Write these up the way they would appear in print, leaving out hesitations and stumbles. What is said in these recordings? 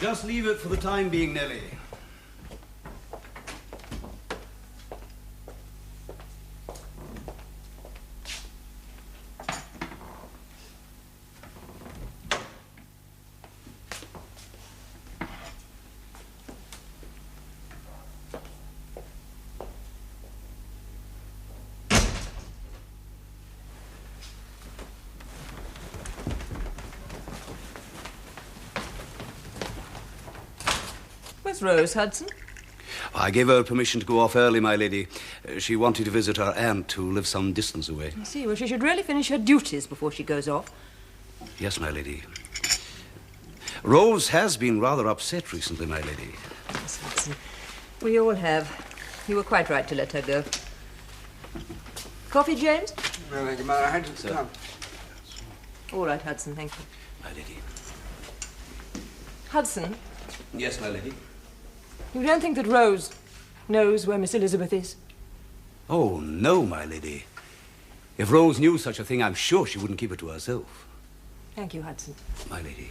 just leave it for the time being, Nellie. Where's Rose, Hudson? I gave her permission to go off early, my lady. She wanted to visit her aunt who lives some distance away. I see. Well, she should really finish her duties before she goes off. Yes, my lady. Rose has been rather upset recently, my lady. Yes, Hudson. We all have. You were quite right to let her go. Coffee, James? No, thank you, Mother. I had to come. All right, Hudson, thank you. My lady. Hudson? Yes, my lady. You don't think that Rose knows where Miss Elizabeth is? Oh, no, my lady. If Rose knew such a thing, I'm sure she wouldn't keep it to herself. Thank you, Hudson. My lady.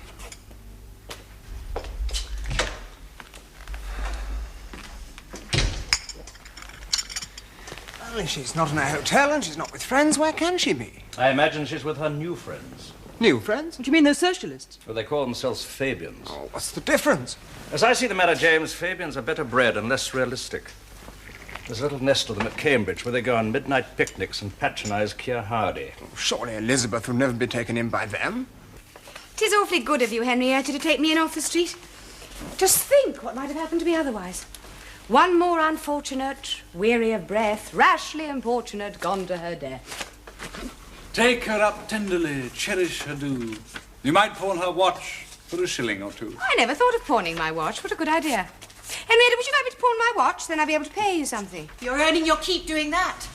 Well, if she's not in a hotel and she's not with friends, where can she be? I imagine she's with her new friends. New friends? What do you mean, those socialists? Well, they call themselves Fabians. Oh, what's the difference? As I see the matter, James, Fabians are better bred and less realistic. There's a little nest of them at Cambridge where they go on midnight picnics and patronize Keir Hardie. Oh, surely Elizabeth will never be taken in by them. 'Tis awfully good of you, Henrietta, to take me in off the street. Just think what might have happened to me otherwise. One more unfortunate, weary of breath, rashly importunate, gone to her death. Take her up tenderly, cherish her do. You might pawn her watch for a shilling or two. I never thought of pawning my watch. What a good idea. Henrietta, would you like me to pawn my watch? Then I'll be able to pay you something. You're earning your keep doing that.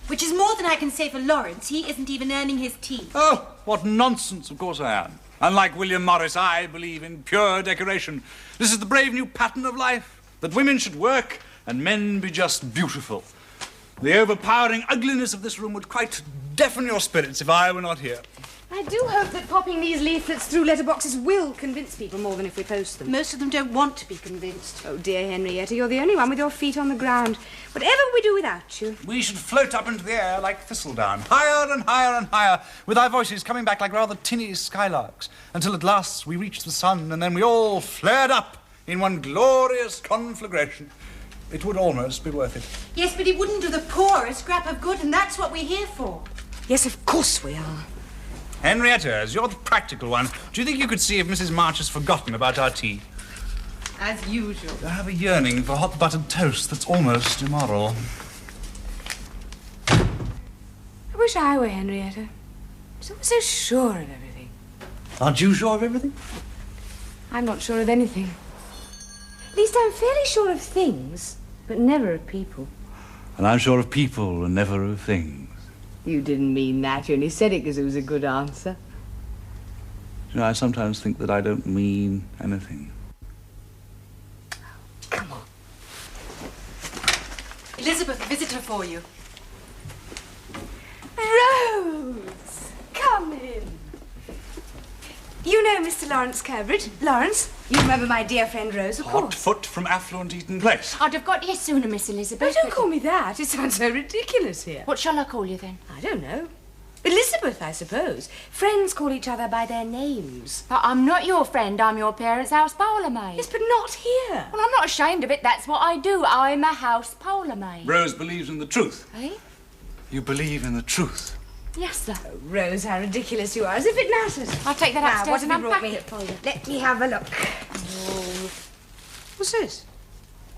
Which is more than I can say for Lawrence. He isn't even earning his tea. Oh, what nonsense. Of course I am. Unlike William Morris, I believe in pure decoration. This is the brave new pattern of life, that women should work and men be just beautiful. The overpowering ugliness of this room would quite deafen your spirits if I were not here. I do hope that popping these leaflets through letterboxes will convince people more than if we post them. Most of them don't want to be convinced. Oh, dear Henrietta, you're the only one with your feet on the ground. Whatever we do without you. We should float up into the air like thistledown, higher and higher and higher, with our voices coming back like rather tinny skylarks, until at last we reach the sun, and then we all flared up in one glorious conflagration. It would almost be worth it. Yes, but he wouldn't do the poor a scrap of good, and that's what we're here for. Yes, of course we are. Henrietta, as you're the practical one, do you think you could see if Mrs. Marsh has forgotten about our tea? As usual. I have a yearning for hot buttered toast that's almost immoral. I wish I were Henrietta. I'm so sure of everything. Aren't you sure of everything? I'm not sure of anything. At least I'm fairly sure of things, but never of people. And I'm sure of people and never of things. You didn't mean that. You only said it because it was a good answer. You know, I sometimes think that I don't mean anything. Come on. Elizabeth, a visitor for you. Rose! Come in. You know Mr. Lawrence Kirbridge. Lawrence, you remember my dear friend Rose, of Hot course. foot from affluent Eaton Place. I'd have got here sooner, Miss Elizabeth. Oh, don't call me that. It sounds so ridiculous here. What shall I call you then? I don't know. Elizabeth, I suppose. Friends call each other by their names. But I'm not your friend. I'm your parents' house parlour maid. Yes, but not here. Well, I'm not ashamed of it. That's what I do. I'm a house parlour maid. Rose believes in the truth. Eh? You believe in the truth. Yes, sir. Oh, Rose, how ridiculous you are, as if it matters. I'll take that Now, upstairs what and have you brought unpack me? it for you. Let me have a look. Oh. What's this?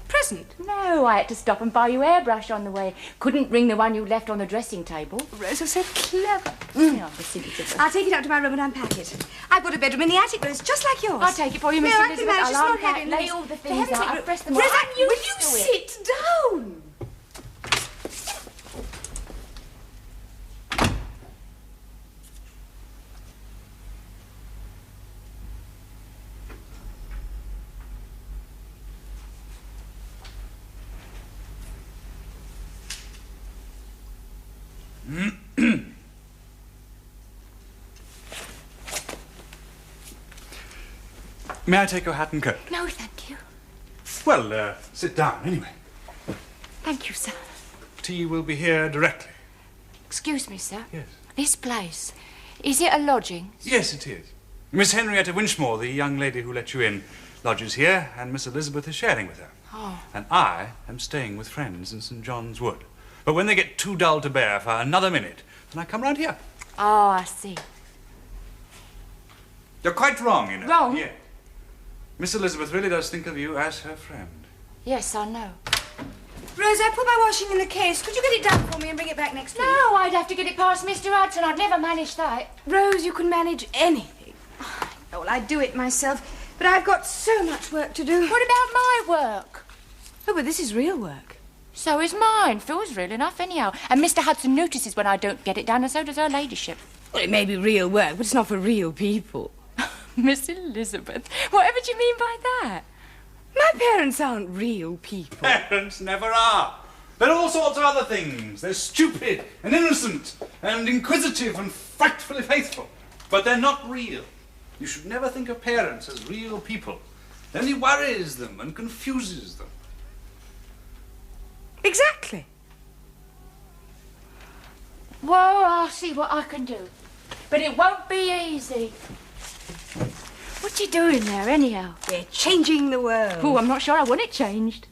Present? No, I had to stop and buy you airbrush on the way. Couldn't bring the one you left on the dressing table. Rose, you're so clever. Yeah, the silly thing. I'll take it up to my room and unpack it. I've got a bedroom in the attic, Rose, just like yours. I'll take it for you, Miss No, I can Elizabeth. manage. It's I'll not unpack, heavy, lay Rose. all the For things heaven's out. sake, I'll press them Rose, all. I'm will used you to it. sit down? May I take your hat and coat? No, thank you. Well, sit down anyway. Thank you, sir. Tea will be here directly. Excuse me, sir. Yes. This place, is it a lodging? Yes, it is. Miss Henrietta Winchmore, the young lady who let you in, lodges here, and Miss Elizabeth is sharing with her. Oh. And I am staying with friends in St. John's Wood. But when they get too dull to bear for another minute, then I come round here. Oh, I see. You're quite wrong, you know. Wrong? Yeah. Miss Elizabeth really does think of you as her friend. Yes, I know. Rose, I put my washing in the case. Could you get it done for me and bring it back next week? No, I'd have to get it past Mr. Hudson. I'd never manage that. Rose, you can manage anything. Oh, well, I'd do it myself, but I've got so much work to do. What about my work? Oh, but this is real work. So is mine. Phil's real enough anyhow. And Mr. Hudson notices when I don't get it done, and so does her ladyship. Well, it may be real work, but it's not for real people. Miss Elizabeth, whatever do you mean by that? My parents aren't real people. Parents never are. They're all sorts of other things. They're stupid and innocent and inquisitive and frightfully faithful. But they're not real. You should never think of parents as real people. It only worries them and confuses them. Exactly. Well, I'll see what I can do. But it won't be easy. What you doing there, anyhow? We're changing the world. Oh, I'm not sure I want it changed.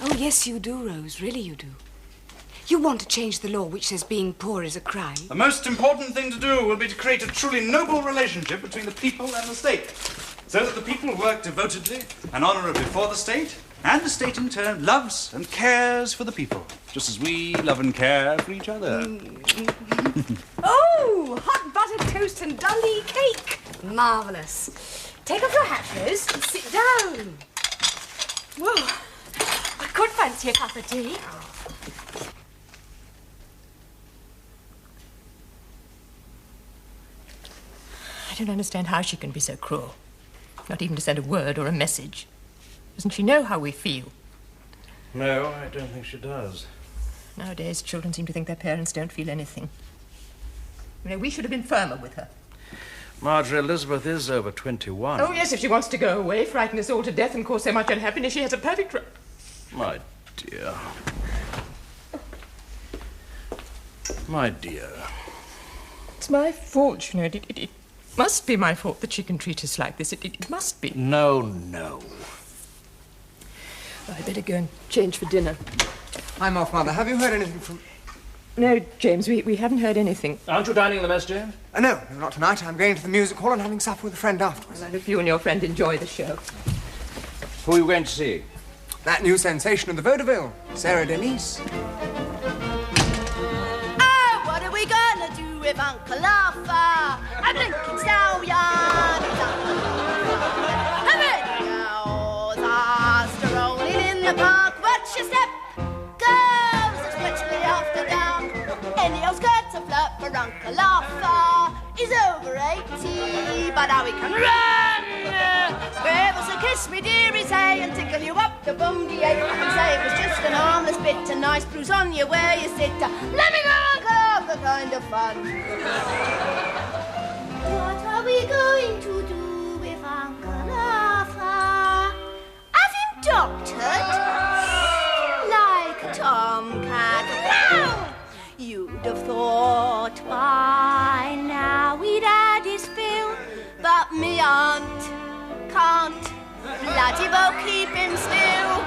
Oh, yes, you do, Rose. Really, you do. You want to change the law which says being poor is a crime. The most important thing to do will be to create a truly noble relationship between the people and the state, so that the people work devotedly and honourably for the state, and the state in turn loves and cares for the people, just as we love and care for each other. Oh, hot buttered toast and Dundee cake. Marvellous. Take off your hat, Rose, and sit down. Whoa, I could fancy a cup of tea. I don't understand how she can be so cruel. Not even to send a word or a message. Doesn't she know how we feel? No, I don't think she does. Nowadays, children seem to think their parents don't feel anything. You know, we should have been firmer with her. Marjorie, Elizabeth is over 21. Oh, yes, if she wants to go away, frighten us all to death and cause so much unhappiness, she has a perfect right. My dear. My dear. It's my fault, you know. It must be my fault that she can treat us like this. It must be. No, no. I'd better go and change for dinner. I'm off, Mother. Have you heard anything from... No, James, we haven't heard anything. Aren't you dining in the mess, James? No, not tonight. I'm going to the music hall and having supper with a friend afterwards. I hope you and your friend enjoy the show. Who are you going to see? That new sensation of the vaudeville, Sarah Denise. Oh, what are we gonna do with Uncle Arthur? A blinking stallion. Girls are strolling in the park. Watch your step. Girls are stretching after dark. Any old skirts a flirt for Uncle Arthur. He's over 80, but how he can run! Wherever so kiss me, dearie, say, and tickle you up the bum, the ache. And say it was just an harmless bit, a nice bruise on you where you sit. Let me go, Uncle Arthur, kind of fun. What are we going to do with Uncle Arthur? Have him doctored? Like a tomcat. Now! You'd have thought by now he'd had his fill, but me aunt can't bloody well keep him still.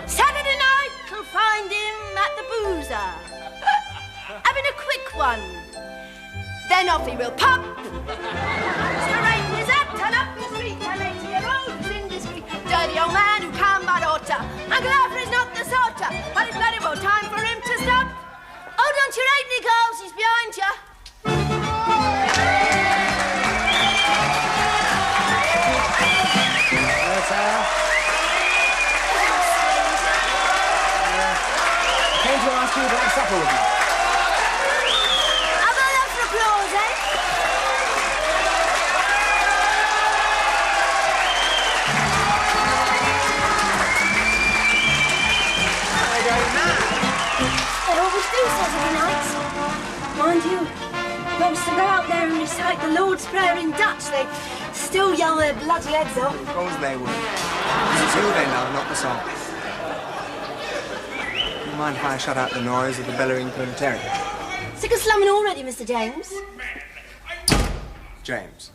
Saturday night you'll find him at the boozer, having a quick one. Then off he will pop, straighten his hat, turn up the street, an 80-year-old who's indiscreet, dirty old man who can't but order. Uncle Arthur is not the sorter, but it's bloody well time for him to stop. Oh, don't you hate me, girls? He's behind you. Hello, Sarah. Came to ask you to have supper with me. Have a lot for applause, eh? I don't know. They always do Saturday nights. Mind you, wants to go out there and recite the Lord's Prayer in Dutch. They still yell their bloody heads off. Of course they would. It's who they love, not the song. Do you mind if I shut out the noise of the bellowing proletariat? Sick of slumming already, Mr. James? James.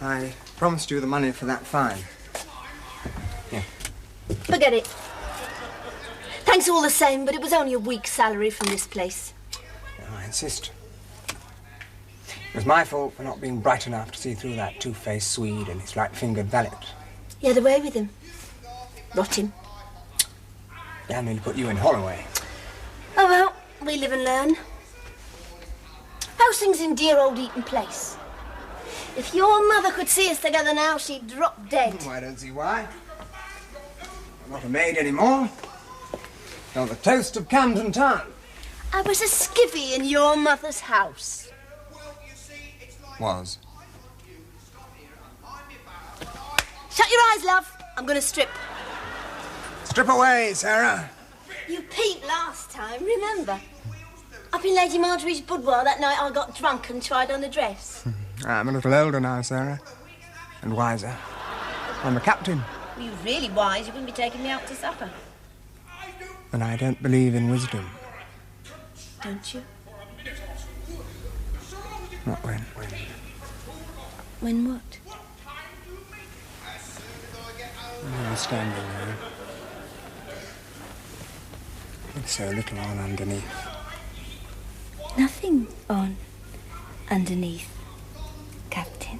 I promised you the money for that fine. Here. Forget it. Thanks all the same, but it was only a week's salary from this place. I insist. It was my fault for not being bright enough to see through that two-faced Swede and his right-fingered valet. You had away with him. Rot him. Damn nearly put you in Holloway. Oh, well, we live and learn. How's things in dear old Eaton Place? If your mother could see us together now, she'd drop dead. Oh, I don't see why. I'm not a maid anymore. You're the toast of Camden Town. I was a skivvy in your mother's house. Was. Shut your eyes, love. I'm going to strip. Strip away, Sarah. You peeped last time, remember? Up in Lady Marjorie's boudoir that night I got drunk and tried on a dress. I'm a little older now, Sarah. And wiser. I'm a captain. Well, you're really wise. You wouldn't be taking me out to supper. And I don't believe in wisdom. Don't you? Not when. When what? I was standing there. With so little on underneath. Nothing on underneath, Captain.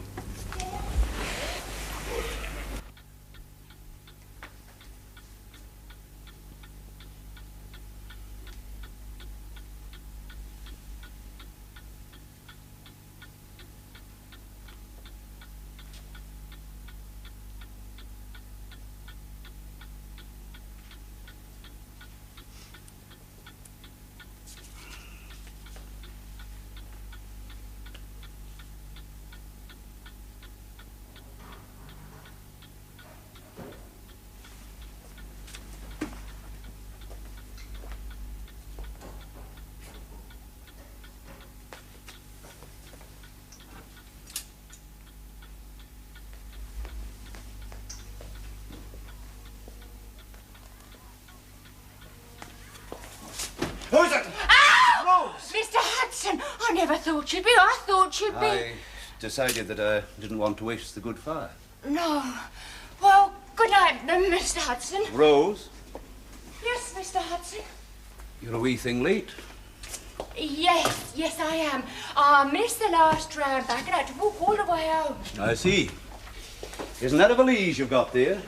Who is it? Ow! Rose! Mr. Hudson, I never thought you'd be. I thought you'd be... I decided that I didn't want to waste the good fire. No. Well, good night, Mr. Hudson. Rose? Yes, Mr. Hudson. You're a wee thing late. Yes, I am. I missed the last tram back and I had to walk all the way home. I see. Isn't that a valise you've got there?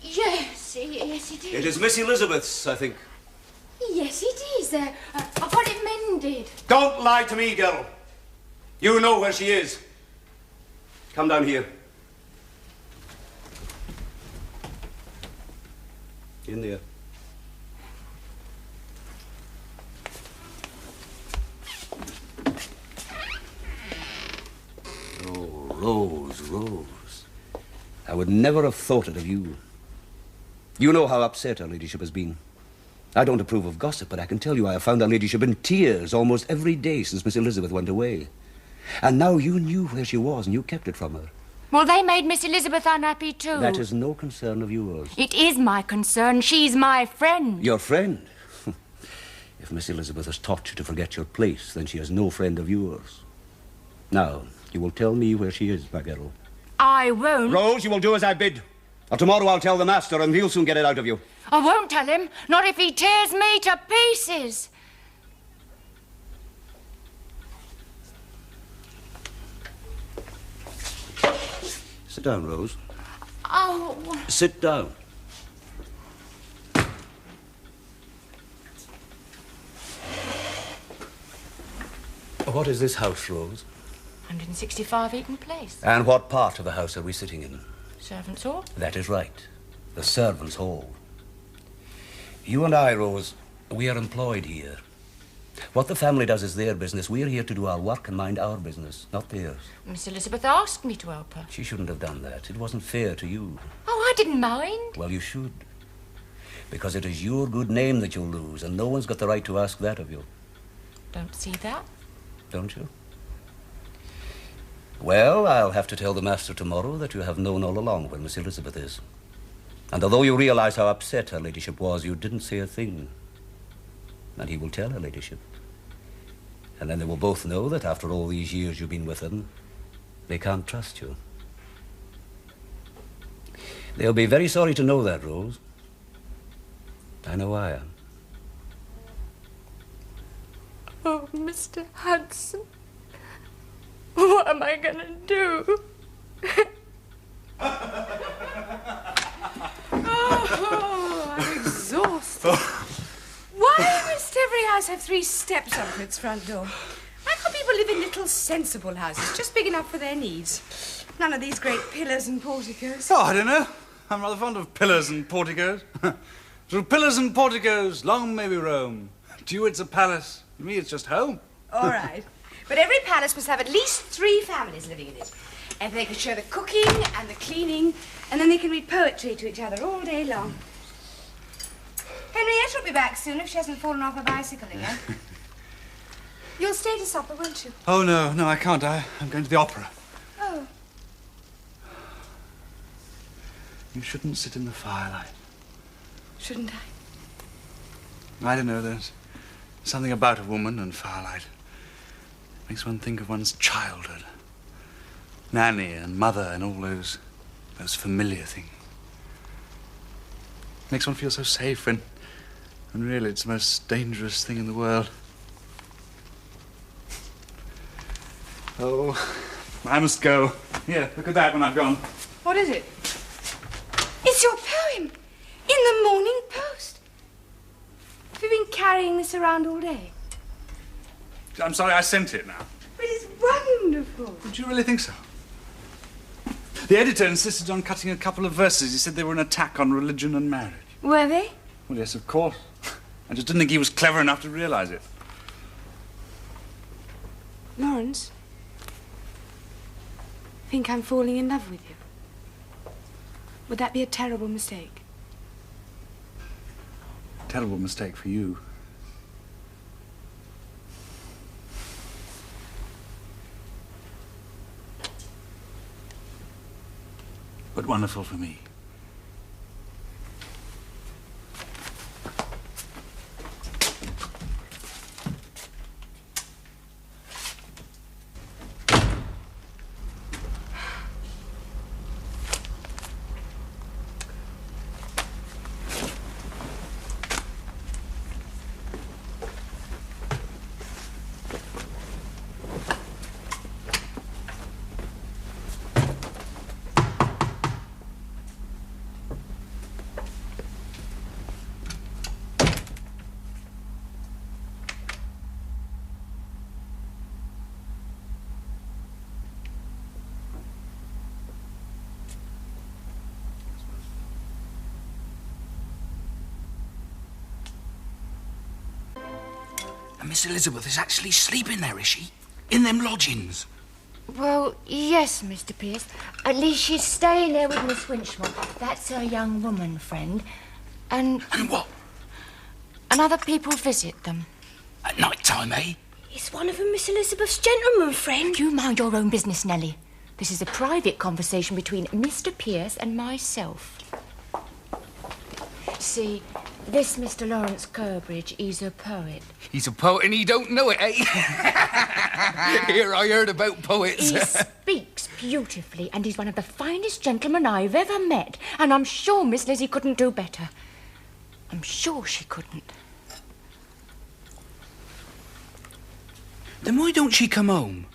Yes it is. It is Miss Elizabeth's, I think. Yes, it is. I've got it mended. Don't lie to me, girl. You know where she is. Come down here. In there. Oh, Rose. I would never have thought it of you. You know how upset her ladyship has been. I don't approve of gossip, but I can tell you I have found her ladyship in tears almost every day since Miss Elizabeth went away. And now you knew where she was and you kept it from her. Well, they made Miss Elizabeth unhappy too. That is no concern of yours. It is my concern. She's my friend. Your friend? If Miss Elizabeth has taught you to forget your place, then she is no friend of yours. Now, you will tell me where she is, my girl. I won't. Rose, you will do as I bid. Or tomorrow I'll tell the master and he'll soon get it out of you. I won't tell him. Not if he tears me to pieces. Sit down, Rose. Oh. Sit down. What is this house, Rose? 165 Eaton Place. And what part of the house are we sitting in? Servants' hall? That is right. The servants' hall. You and I, Rose, we are employed here. What the family does is their business. We're here to do our work and mind our business, not theirs. Miss Elizabeth asked me to help her. She shouldn't have done that. It wasn't fair to you. Oh, I didn't mind. Well, you should. Because it is your good name that you'll lose, and no one's got the right to ask that of you. Don't see that. Don't you? Well, I'll have to tell the master tomorrow that you have known all along where Miss Elizabeth is. And although you realize how upset her ladyship was, you didn't say a thing. And he will tell her ladyship. And then they will both know that after all these years you've been with them, they can't trust you. They'll be very sorry to know that, Rose. I know I am. Oh, Mr. Hudson. What am I going to do? Oh, I'm exhausted. Why must every house have 3 steps up to its front door? Why can't people live in little sensible houses, just big enough for their needs? None of these great pillars and porticos. Oh, I don't know. I'm rather fond of pillars and porticos. Through pillars and porticos, long may we roam. To you it's a palace. To me it's just home. All right. But every palace must have at least 3 families living in it. And they can share the cooking and the cleaning, and then they can read poetry to each other all day long. Henrietta will be back soon if she hasn't fallen off her bicycle again. You'll stay to supper, won't you? Oh, no, I can't. I'm going to the opera. Oh. You shouldn't sit in the firelight. Shouldn't I? I don't know, there's something about a woman and firelight. Makes one think of one's childhood. Nanny and mother and all those familiar things. Makes one feel so safe when really it's the most dangerous thing in the world. Oh, I must go. Here, look at that when I've gone. What is it? It's your poem. In the Morning Post. Have you been carrying this around all day? I'm sorry I sent it now. But it's wonderful. Did you really think so? The editor insisted on cutting a couple of verses. He said they were an attack on religion and marriage. Were they? Well, yes, of course. I just didn't think he was clever enough to realize it. Lawrence, think I'm falling in love with you? Would that be a terrible mistake? Terrible mistake for you. But wonderful for me. And Miss Elizabeth is actually sleeping there, is she? In them lodgings? Well, yes, Mr. Pierce. At least she's staying there with Miss Winchmore. That's her young woman friend. And what? And other people visit them. At night time, eh? Is one of them Miss Elizabeth's gentleman friend? You mind your own business, Nellie. This is a private conversation between Mr. Pierce and myself. See, this Mr. Lawrence Kirbridge, he's a poet. He's a poet and he don't know it, eh? Here, I heard about poets. He speaks beautifully, and he's one of the finest gentlemen I've ever met. And I'm sure Miss Lizzie couldn't do better. I'm sure she couldn't. Then why don't she come home?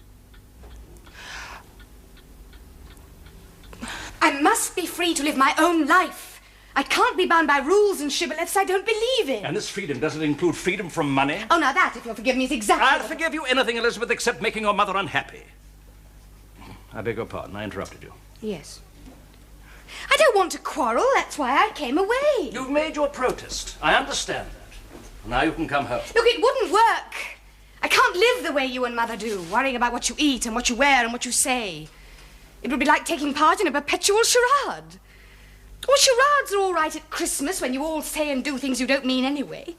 I must be free to live my own life. I can't be bound by rules and shibboleths I don't believe in. And this freedom, does it include freedom from money? Oh, now that, if you'll forgive me, is exactly... I'll forgive you anything, Elizabeth, except making your mother unhappy. I beg your pardon, I interrupted you. Yes. I don't want to quarrel, that's why I came away. You've made your protest. I understand that. Now you can come home. Look, it wouldn't work. I can't live the way you and Mother do, worrying about what you eat and what you wear and what you say. It would be like taking part in a perpetual charade. Well, charades are all right at Christmas when you all say and do things you don't mean anyway.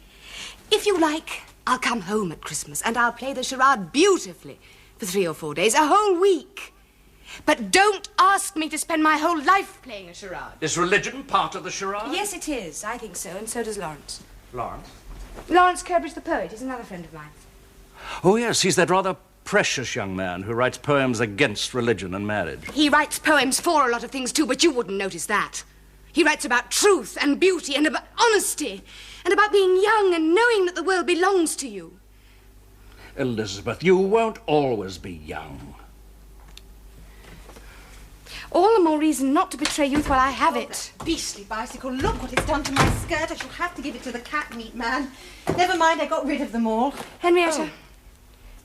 If you like, I'll come home at Christmas and I'll play the charade beautifully for 3 or 4 days, a whole week. But don't ask me to spend my whole life playing a charade. Is religion part of the charade? Yes, it is. I think so, and so does Lawrence. Lawrence? Lawrence Kirbridge, the poet, is another friend of mine. Oh, yes, he's that rather precious young man who writes poems against religion and marriage. He writes poems for a lot of things, too, but you wouldn't notice that. He writes about truth and beauty and about honesty and about being young and knowing that the world belongs to you. Elizabeth, you won't always be young. All the more reason not to betray youth while I have it. Beastly bicycle. Look what it's done to my skirt. I shall have to give it to the cat meat man. Never mind, I got rid of them all. Henrietta,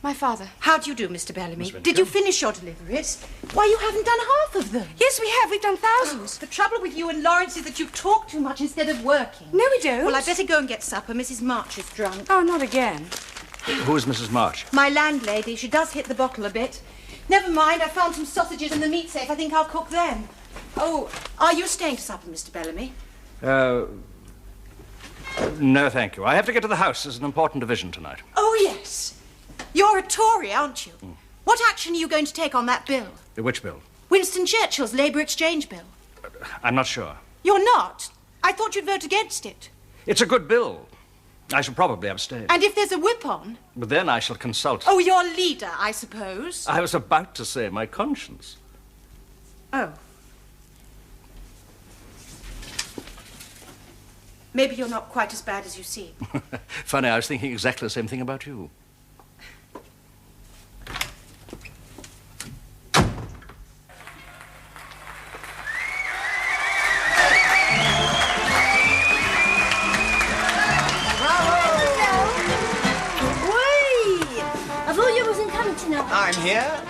my father. How do you do, Mr. Bellamy? Did you finish your deliveries? Why, you haven't done half of them. Yes, we have. We've done thousands. The trouble with you and Lawrence is that you talk too much instead of working. No, we don't. Well, I'd better go and get supper. Mrs. Marsh is drunk. Oh, not again. Who is Mrs. Marsh? My landlady. She does hit the bottle a bit. Never mind, I found some sausages in the meat safe. I think I'll cook them. Oh, are you staying to supper, Mr. Bellamy? No, thank you. I have to get to the house. There's an important division tonight. Oh, yes. You're a Tory, aren't you? What action are you going to take on that bill? Which bill? Winston Churchill's Labour Exchange Bill. I'm not sure. You're not? I thought you'd vote against it. It's a good bill. I shall probably abstain. And if there's a whip on? But then I shall consult. Oh, your leader, I suppose. I was about to say my conscience. Oh. Maybe you're not quite as bad as you seem. Funny, I was thinking exactly the same thing about you. I'm here.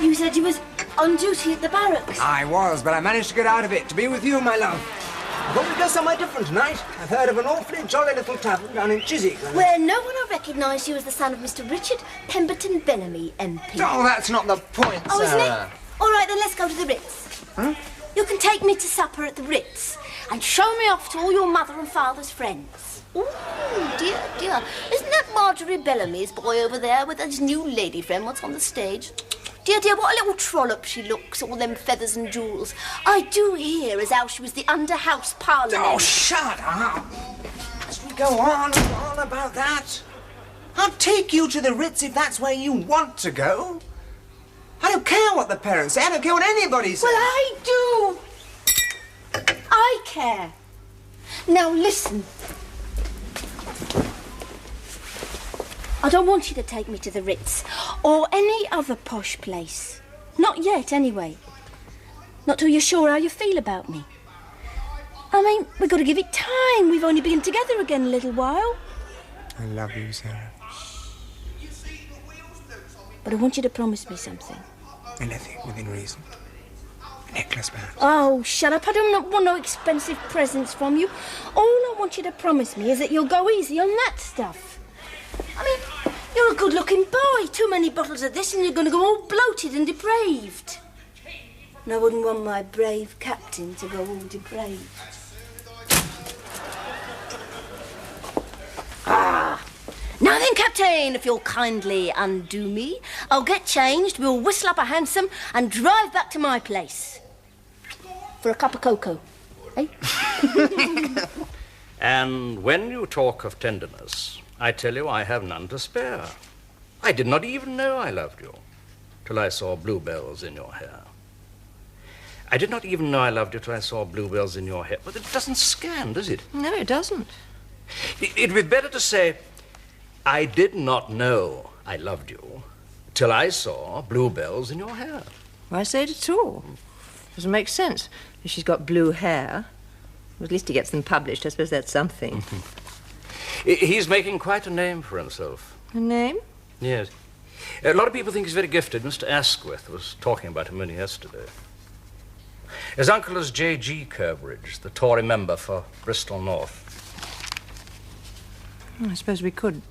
You said you was on duty at the barracks. I was, but I managed to get out of it to be with you, my love. I thought we'd go somewhere different tonight. I've heard of an awfully jolly little tavern down in Chiswick. Where no one will recognise you as the son of Mr. Richard Pemberton Bellamy, MP. Oh, that's not the point, Oh, isn't it? Sarah. All right, then let's go to the Ritz. Huh? You can take me to supper at the Ritz and show me off to all your mother and father's friends. Ooh, dear, dear. Isn't that Marjorie Bellamy's boy over there with his new lady friend? What's on the stage? Dear, dear, what a little trollop she looks, all them feathers and jewels. I do hear as how she was the under-house parlour. Oh, shut up. Must we go on about that? I'll take you to the Ritz if that's where you want to go. I don't care what the parents say. I don't care what anybody says. Well, I do. I care. Now, listen. I don't want you to take me to the Ritz or any other posh place. Not yet, anyway. Not till you're sure how you feel about me. I mean, we've got to give it time. We've only been together again a little while. I love you, Sarah. But I want you to promise me something. Anything within reason. A necklace, perhaps. Oh, shut up. I don't want no expensive presents from you. All I want you to promise me is that you'll go easy on that stuff. I mean, you're a good-looking boy. Too many bottles of this and you're going to go all bloated and depraved. And I wouldn't want my brave captain to go all depraved. Ah! Now then, Captain, if you'll kindly undo me, I'll get changed, we'll whistle up a hansom and drive back to my place. For a cup of cocoa, eh? And when you talk of tenderness, I tell you I have none to spare. I did not even know I loved you till I saw bluebells in your hair. I did not even know I loved you till I saw bluebells in your hair. But it doesn't scan, does it? No, it doesn't. It would be better to say, I did not know I loved you till I saw bluebells in your hair. Why say it at all? Doesn't make sense. If she's got blue hair, well, at least he gets them published. I suppose that's something. He's making quite a name for himself. A name? Yes. A lot of people think he's very gifted. Mr. Asquith was talking about him only yesterday. His uncle is J.G. Kirbridge, the Tory member for Bristol North. Well, I suppose we could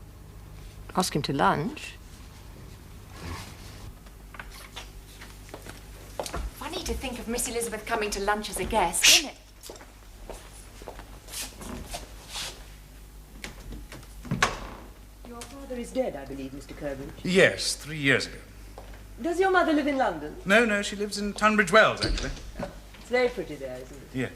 ask him to lunch. Funny to think of Miss Elizabeth coming to lunch as a guest, isn't it? Your father is dead, I believe, Mr. Kirbridge. Yes, 3 years ago. Does your mother live in London? No, she lives in Tunbridge Wells, actually. It's very pretty there, isn't it? Yes.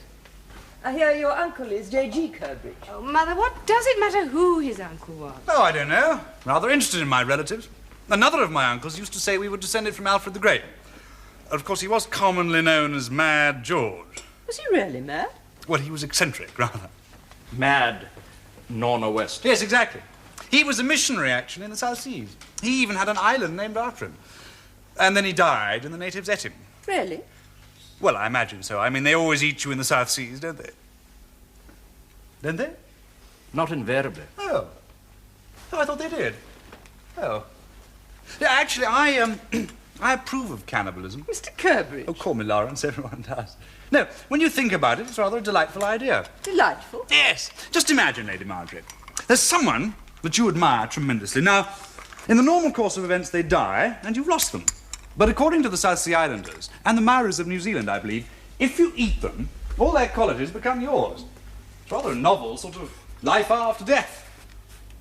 I hear your uncle is J.G. Kirbridge. Oh, Mother, what does it matter who his uncle was? Oh, I don't know. Rather interested in my relatives. Another of my uncles used to say we were descended from Alfred the Great. Of course, he was commonly known as Mad George. Was he really mad? Well, he was eccentric, rather. Mad Norna West. Yes, exactly. He was a missionary, actually, in the South Seas. He even had an island named after him. And then he died, and the natives ate him. Really? Well, I imagine so. I mean, they always eat you in the South Seas, don't they? Don't they? Not invariably. Oh. Oh, I thought they did. Oh. Yeah, actually, I approve of cannibalism. Mr. Kirbridge. Oh, call me Lawrence, everyone does. No, when you think about it, it's rather a delightful idea. Delightful? Yes. Just imagine, Lady Margaret. There's someone that you admire tremendously. Now, in the normal course of events, they die, and you've lost them. But according to the South Sea Islanders, and the Maoris of New Zealand, I believe, if you eat them, all their qualities become yours. It's rather a novel sort of life after death.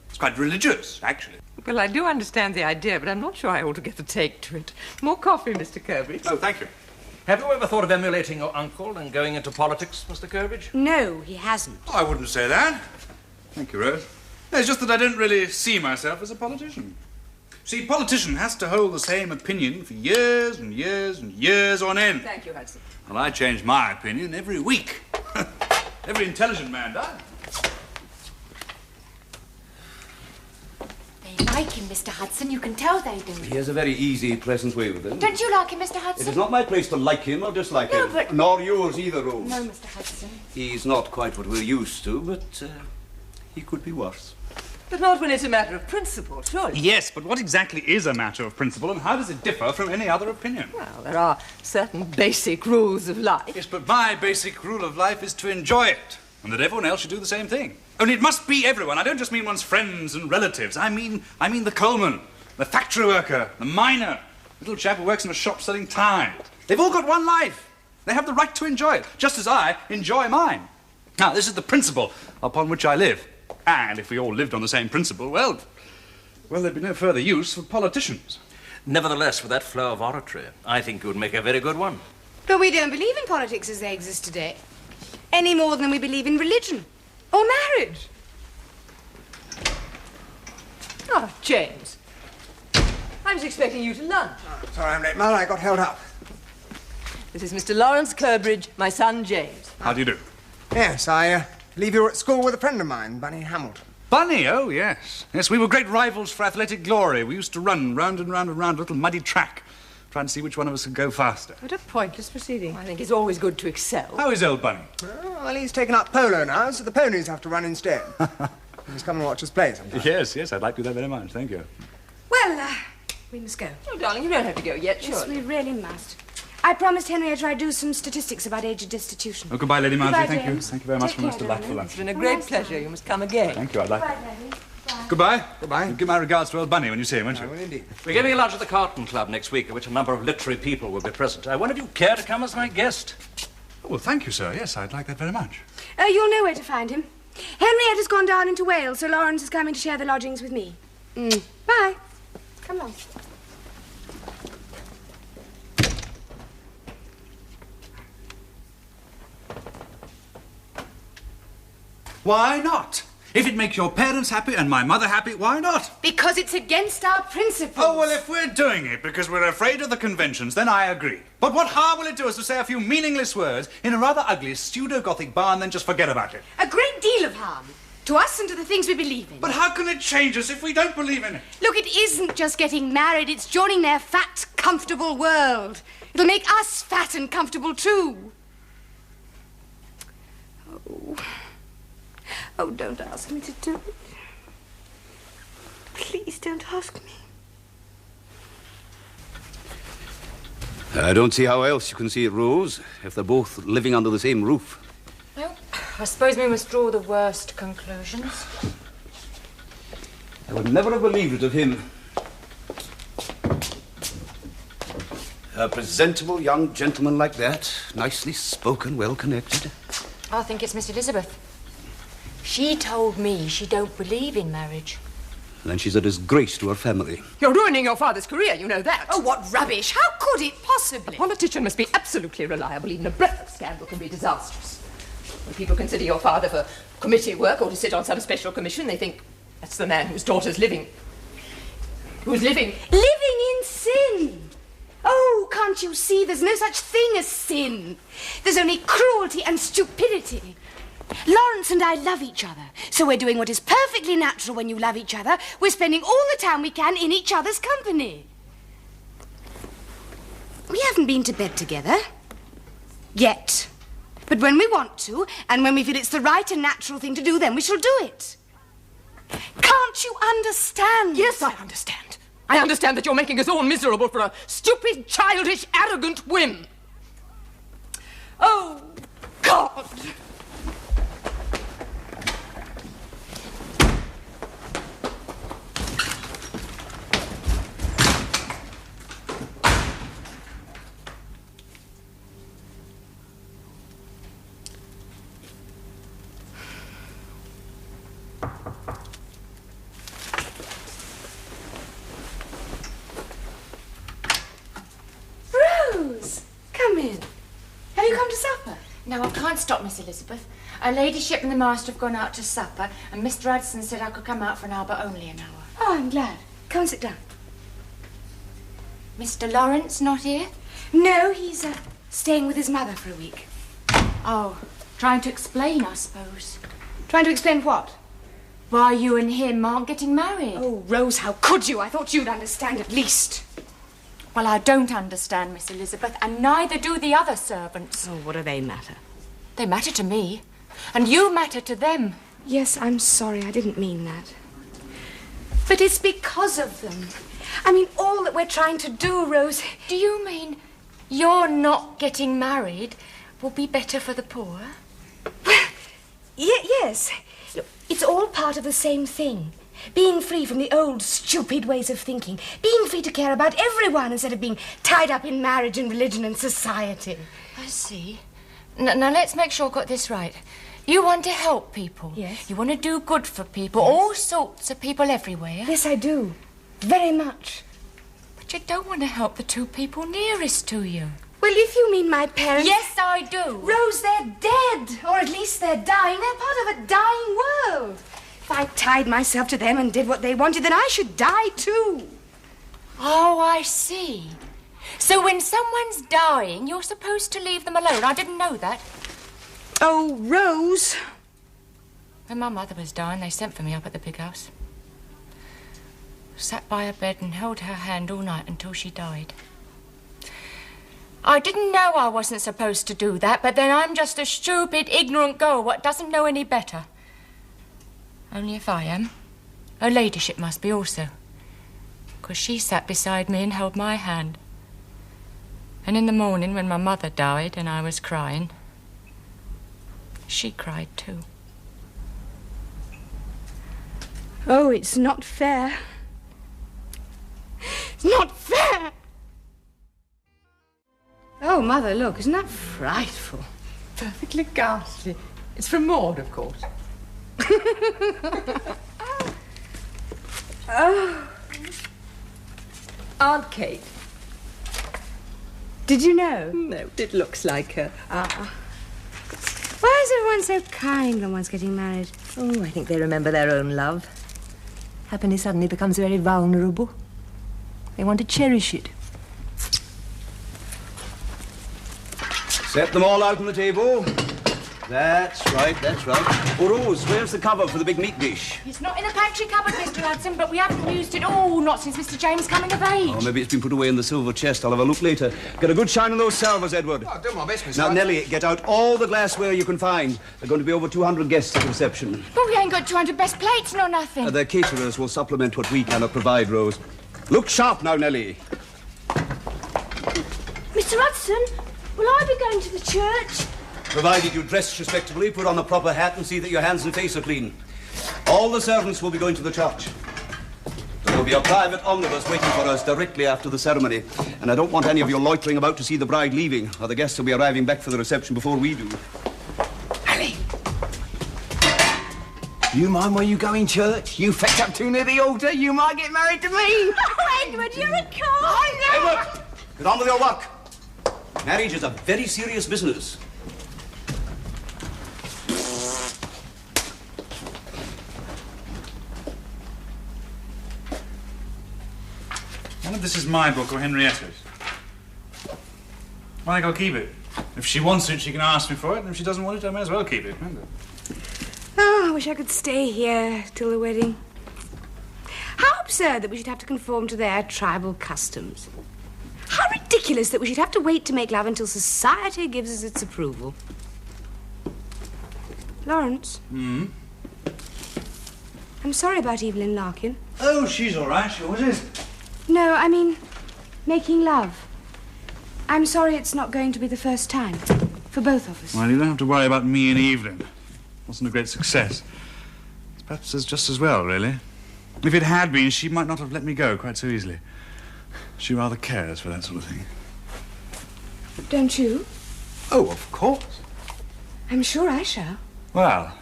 It's quite religious, actually. Well, I do understand the idea, but I'm not sure I altogether take to it. More coffee, Mr. Kirbridge. Oh, thank you. Have you ever thought of emulating your uncle and going into politics, Mr. Kirbridge? No, he hasn't. Oh, I wouldn't say that. Thank you, Rose. No, it's just that I don't really see myself as a politician. See, a politician has to hold the same opinion for years and years and years on end. Thank you, Hudson. Well, I change my opinion every week. Every intelligent man does. They like him, Mr. Hudson. You can tell they do. He has a very easy, pleasant way with him. Don't you like him, Mr. It Hudson? is not my place to like him or dislike No, him. but- Nor yours either, Rose. No, Mr. Hudson. He's not quite what we're used to, but he could be worse. But not when it's a matter of principle, surely. Yes, but what exactly is a matter of principle, and how does it differ from any other opinion? Well, there are certain basic rules of life. Yes, but my basic rule of life is to enjoy it, and that everyone else should do the same thing. Only it must be everyone. I don't just mean one's friends and relatives. I mean the coalman, the factory worker, the miner, the little chap who works in a shop selling ties. They've all got one life. They have the right to enjoy it, just as I enjoy mine. Now, this is the principle upon which I live. And if we all lived on the same principle, well, there'd be no further use for politicians. Nevertheless, with that flow of oratory, I think you would make a very good one. But we don't believe in politics as they exist today, any more than we believe in religion or marriage. Oh, James. I was expecting you to lunch. Sorry I'm late, Mother. I got held up. This is Mr. Lawrence Kirbridge, my son James. How do you do? Yes, I believe you were at school with a friend of mine, Bunny Hamilton. Bunny, oh, yes. Yes, we were great rivals for athletic glory. We used to run round and round and round a little muddy track, trying to see which one of us could go faster. What a pointless proceeding. I think it's always good to excel. How is old Bunny? Oh, well, he's taken up polo now, so the ponies have to run instead. He's come and watch us play sometime. Yes, I'd like to do that very much. Thank you. Well, we must go. Oh, darling, you don't have to go yet, Yes, surely. we really must. I promised Henrietta I'd do some statistics about age of destitution. Oh, goodbye, Lady Marjorie. Goodbye, Thank you. James. Thank you very much Take for this care, delightful darling. lunch. It's been a great pleasure. You must come again. Thank you. I'd like Goodbye, Daddy. Bye. Goodbye. Goodbye. Give my regards to old Bunny when you see him, won't you? I will indeed. We're giving a lunch at the Carlton Club next week, at which a number of literary people will be present. I wonder if you care to come as my guest. Oh, well, thank you, sir. Yes, I'd like that very much. You'll know where to find him. Henrietta's gone down into Wales, so Lawrence is coming to share the lodgings with me. Bye. Come along. Why not? If it makes your parents happy and my mother happy, why not? Because it's against our principles. Oh, well, if we're doing it because we're afraid of the conventions, then I agree. But what harm will it do us to say a few meaningless words in a rather ugly pseudo-Gothic bar and then just forget about it? A great deal of harm. To us and to the things we believe in. But how can it change us if we don't believe in it? Look, it isn't just getting married, it's joining their fat, comfortable world. It'll make us fat and comfortable, too. Oh, don't ask me to do it. Please don't ask me. I don't see how else you can see it, Rose, if they're both living under the same roof. Well, I suppose we must draw the worst conclusions. I would never have believed it of him. A presentable young gentleman like that, nicely spoken, well-connected. I think it's Miss Elizabeth. She told me she don't believe in marriage. And then she's a disgrace to her family. You're ruining your father's career, you know that. Oh, what rubbish. How could it possibly? A politician must be absolutely reliable. Even a breath of scandal can be disastrous. When people consider your father for committee work or to sit on some special commission, they think that's the man whose daughter's living. Who's living? Living in sin. Oh, can't you see there's no such thing as sin? There's only cruelty and stupidity. Lawrence and I love each other, so we're doing what is perfectly natural when you love each other. We're spending all the time we can in each other's company. We haven't been to bed together. Yet. But when we want to, and when we feel it's the right and natural thing to do, then we shall do it. Can't you understand? Yes, I understand. I understand that you're making us all miserable for a stupid, childish, arrogant whim. Oh, God! No, I can't stop, Miss Elizabeth. Her ladyship and the master have gone out to supper, and Mr. Hudson said I could come out for an hour, but only an hour. Oh, I'm glad. Come and sit down. Mr. Lawrence not here? No, he's staying with his mother for a week. Oh, trying to explain, I suppose. Trying to explain what? Why you and him aren't getting married. Oh, Rose, how could you? I thought you'd understand at least. Well, I don't understand, Miss Elizabeth, and neither do the other servants. Oh, what do they matter? They matter to me, and you matter to them. Yes, I'm sorry, I didn't mean that. But it's because of them. I mean, all that we're trying to do, Rose... Do you mean you're not getting married will be better for the poor? Well, yes. Look, it's all part of the same thing. Being free from the old, stupid ways of thinking. Being free to care about everyone instead of being tied up in marriage and religion and society. I see. Now, let's make sure I got this right. You want to help people. Yes. You want to do good for people. Yes. All sorts of people everywhere. Yes, I do. Very much. But you don't want to help the two people nearest to you. Well, if you mean my parents... Yes, I do. Rose, they're dead. Or at least they're dying. They're part of a dying world. If I tied myself to them and did what they wanted, then I should die too. Oh, I see. So when someone's dying, you're supposed to leave them alone. I didn't know that. Oh, Rose. When my mother was dying, they sent for me up at the big house. Sat by her bed and held her hand all night until she died. I didn't know I wasn't supposed to do that, but then I'm just a stupid, ignorant girl what doesn't know any better. Only if I am, her ladyship must be also. Because she sat beside me and held my hand. And in the morning when my mother died and I was crying, she cried too. Oh, it's not fair. It's not fair. Oh, Mother, look, isn't that frightful? Perfectly ghastly. It's from Maud, of course. Oh. Aunt Kate. Did you know? No, it looks like her. Why is everyone so kind when one's getting married? Oh, I think they remember their own love. Happiness suddenly becomes very vulnerable. They want to cherish it. Set them all out on the table. That's right, that's right. Oh, Rose, where's the cover for the big meat dish? It's not in the pantry cupboard, Mr. Hudson, but we haven't used it all, not since Mr. James coming of age. Oh, maybe it's been put away in the silver chest. I'll have a look later. Get a good shine on those salvers, Edward. Oh, I'll do my best, Mr. Now, Hudson. Nellie, get out all the glassware you can find. There are going to be over 200 guests at the reception. But we ain't got 200 best plates nor nothing. Their caterers will supplement what we cannot provide, Rose. Look sharp now, Nellie. Mr. Hudson, will I be going to the church? Provided you dress respectably, put on a proper hat and see that your hands and face are clean. All the servants will be going to the church. There will be a private omnibus waiting for us directly after the ceremony. And I don't want any of you loitering about to see the bride leaving, or the guests will be arriving back for the reception before we do. Ellie! Do you mind where you go in church? You fetch up too near the altar, you might get married to me. Oh, Edward, you're a cock. I know. Edward, get on with your work. Marriage is a very serious business. None of this is my book or Henrietta's. I think I'll keep it. If she wants it, she can ask me for it, and if she doesn't want it, I may as well keep it, can't I? Oh, I wish I could stay here till the wedding. How absurd that we should have to conform to their tribal customs. How ridiculous that we should have to wait to make love until society gives us its approval. Lawrence? Hmm? I'm sorry about Evelyn Larkin. Oh, she's all right. She always is. No, I mean, making love. I'm sorry it's not going to be the first time for both of us. Well, you don't have to worry about me and Evelyn. It wasn't a great success. It's perhaps just as well, really. If it had been, she might not have let me go quite so easily. She rather cares for that sort of thing. Don't you? Oh, of course. I'm sure I shall. Well,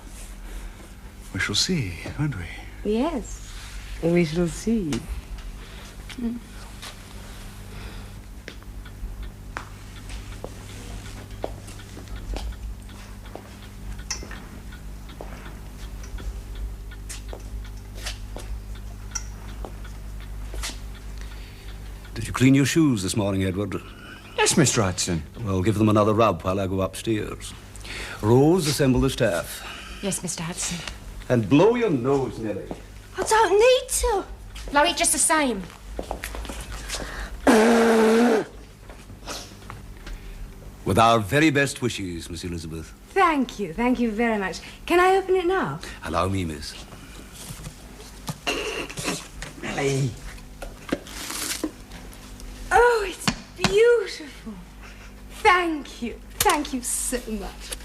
we shall see, won't we? Yes, we shall see. Did you clean your shoes this morning, Edward? Yes, Mr. Hudson. Well, give them another rub while I go upstairs. Rose, assemble the staff. Yes, Mr. Hudson. And blow your nose, Nellie. I don't need to. Blow it just the same. With our very best wishes, Miss Elizabeth. Thank you very much. Can I open it now? Allow me, miss. Nellie. Oh, it's beautiful. Thank you so much.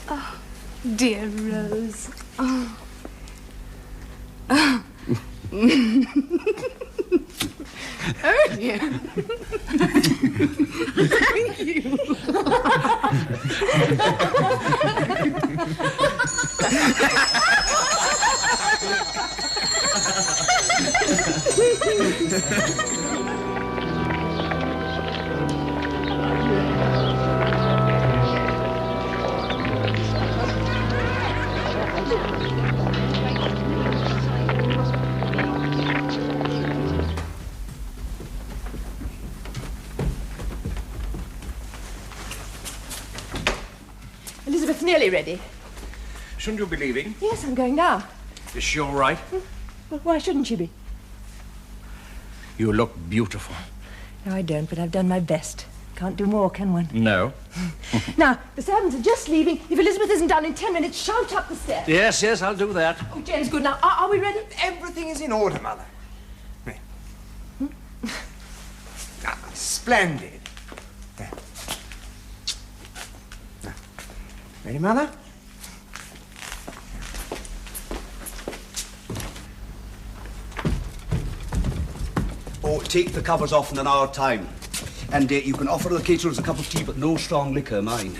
Oh, dear Rose. Oh. Oh. Oh, dear. Thank you. Elizabeth's nearly ready. Shouldn't you be leaving? Yes, I'm going now. Is she all right? Well, why shouldn't she be? You look beautiful. No, I don't, but I've done my best. Can't do more, can one? No. Now, the servants are just leaving. If Elizabeth isn't done in 10 minutes, shout up the stairs. Yes, I'll do that. Oh, Jane's good. Now, are we ready? Everything is in order, Mother. Splendid. There. Now, ready, Mother? Oh, take the covers off in an hour's time. And you can offer the caterers a cup of tea, but no strong liquor, mind.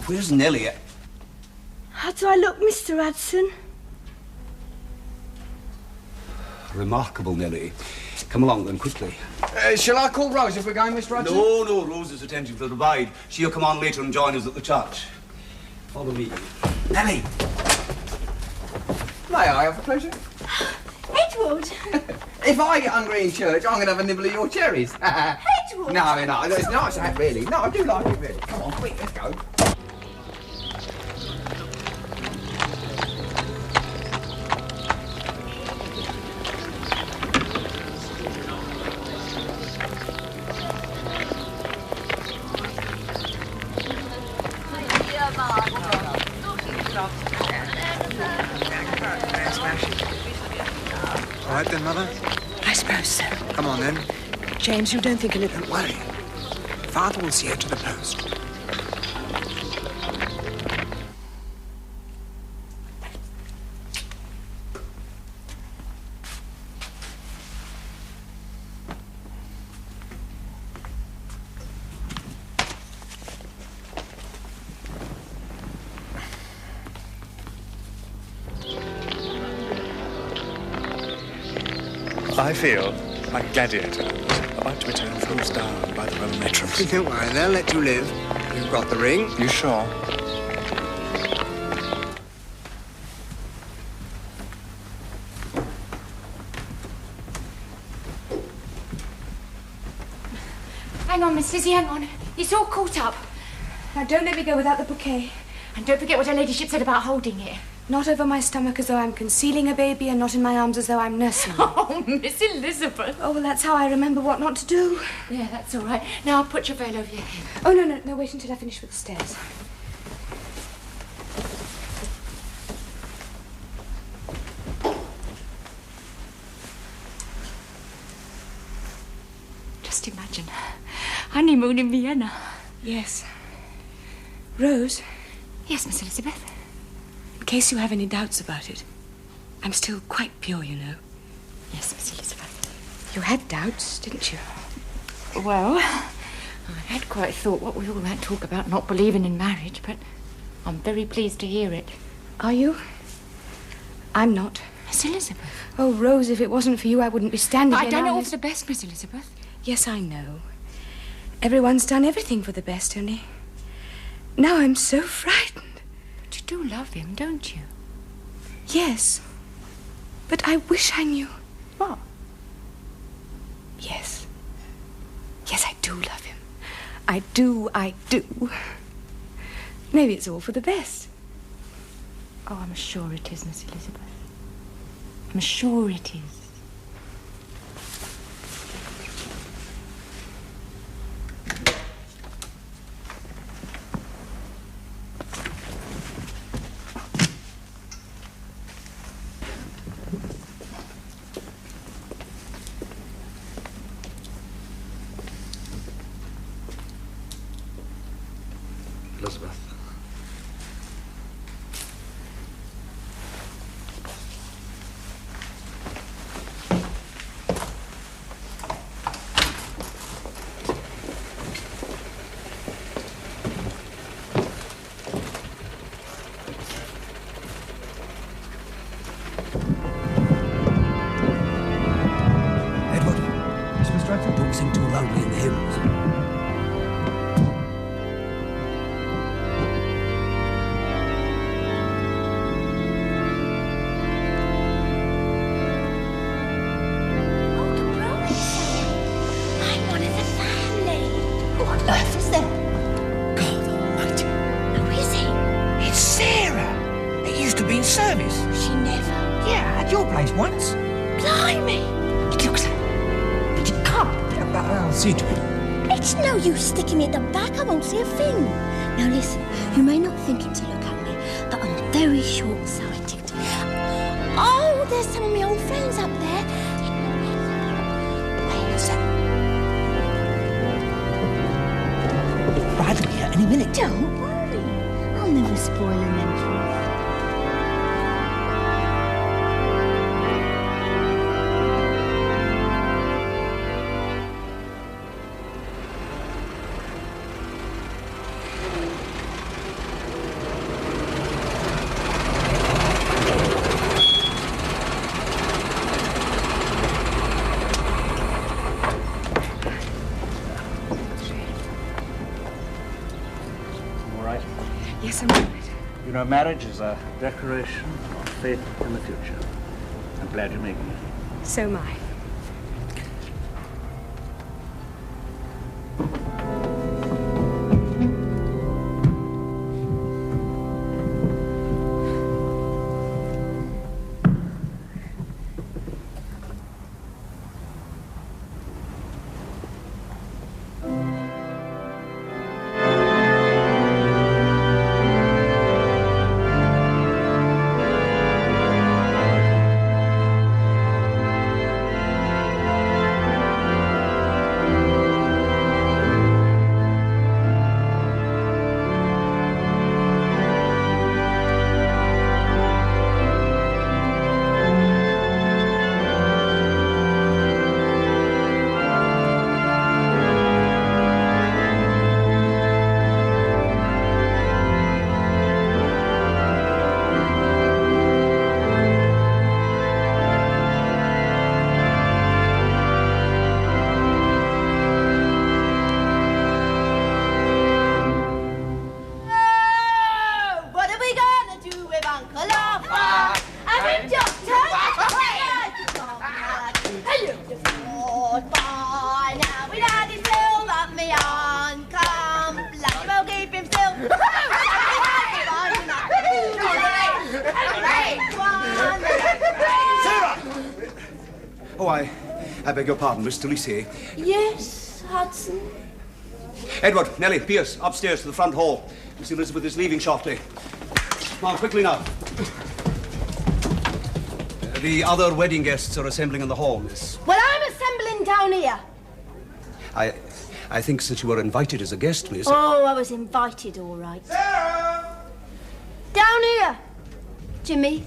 Where's Nellie? How do I look, Mr. Hudson? Remarkable, Nellie. Come along, then, quickly. Shall I call Rose if we're going, Mr. Hudson? No, Rose is attending to the bride. She'll come on later and join us at the church. Follow me. Nellie. May I have the pleasure? Edward! If I get hungry in church, I'm going to have a nibble of your cherries. Edward! No, it's nice, that, really. No, I do like it, really. Come on, quick, let's go. All right then, Mother? I suppose so. Come on then. James, you don't think a little... Don't worry. Father will see her to the post. I feel like a gladiator about to be turned face down by the Roman matrons. Don't worry, they'll let you live. You've got the ring. You sure? Hang on, Miss Lizzie, hang on. It's all caught up. Now, don't let me go without the bouquet. And don't forget what her ladyship said about holding it. Not over my stomach as though I'm concealing a baby, and not in my arms as though I'm nursing it. Oh, Miss Elizabeth. Oh, well, that's how I remember what not to do. Yeah, that's all right. Now, put your veil over your head. Oh, no, wait until I finish with the stairs. Just imagine. Honeymoon in Vienna. Yes. Rose? Yes, Miss Elizabeth? In case you have any doubts about it, I'm still quite pure, you know. Yes, Miss Elizabeth. You had doubts, didn't you? Well, I had quite thought what we all that talk about not believing in marriage, but I'm very pleased to hear it. Are you? I'm not. Miss Elizabeth. Oh, Rose, if it wasn't for you, I wouldn't be standing here I don't now. know for the best, Miss Elizabeth. Yes, I know. Everyone's done everything for the best, only now I'm so frightened. But you do love him, don't you? Yes. But I wish I knew. What? Yes. Yes, I do love him. I do. Maybe it's all for the best. Oh, I'm sure it is, Miss Elizabeth. I'm sure it is. Elizabeth. Edward. Yes, Mr. Radford? Don't sing too loudly in the hymns. It's no use sticking me at the back. I won't say a thing. Now listen, you may not think it to look at me, but I'm very short-sighted. Oh, there's some of my old friends up there. Where is it? Right, I'll be here any minute. Don't worry. I'll never spoil an entrance. Yes, I'm right. You know, marriage is a declaration of faith in the future. I'm glad you're making it. So am I. Uncle Arthur. Have you doctor? By now we'd had his fill, but me on come. Bloody well keep him still. Oh, I beg your pardon, Miss Delisi. Yes, Hudson. Edward, Nellie, Pierce, upstairs to the front hall. Miss Elizabeth is leaving shortly. Now, quickly now. The other wedding guests are assembling in the hall, miss. Well, I'm assembling down here. I think since you were invited as a guest, miss... Oh, I was invited, all right. Sarah! Down here, Jimmy.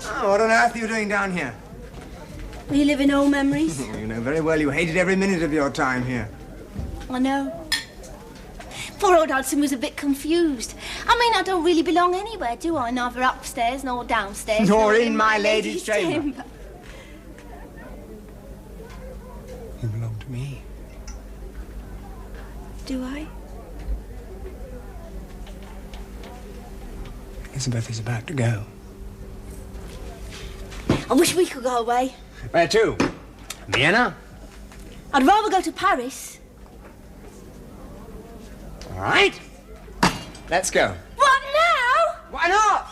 Oh, what on earth are you doing down here? Reliving old memories. You know very well you hated every minute of your time here. I know. Poor old Hudson was a bit confused. I mean, I don't really belong anywhere, do I? Neither upstairs nor downstairs. Nor in my lady's chamber. You belong to me. Do I? Elizabeth is about to go. I wish we could go away. Where to? Vienna? I'd rather go to Paris. All right. Let's go. What now? Why not?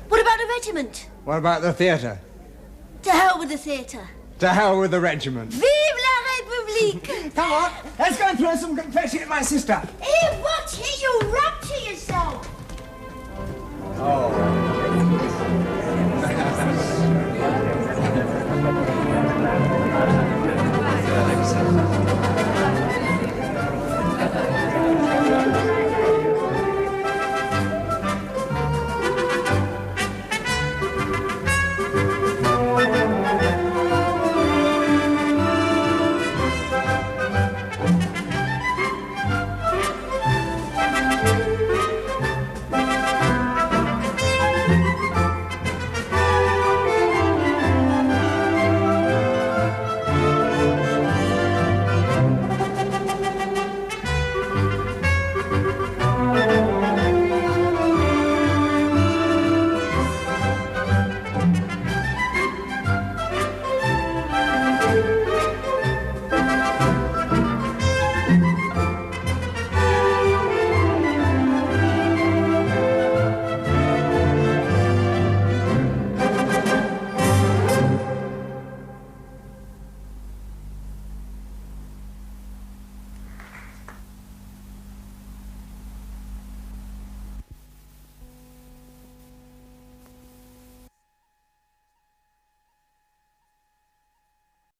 What about the regiment? What about the theatre? To hell with the theatre. To hell with the regiment. Vive la République! Come on, let's go and throw some confetti at my sister. Here, watch! Here, you rupture yourself! Oh.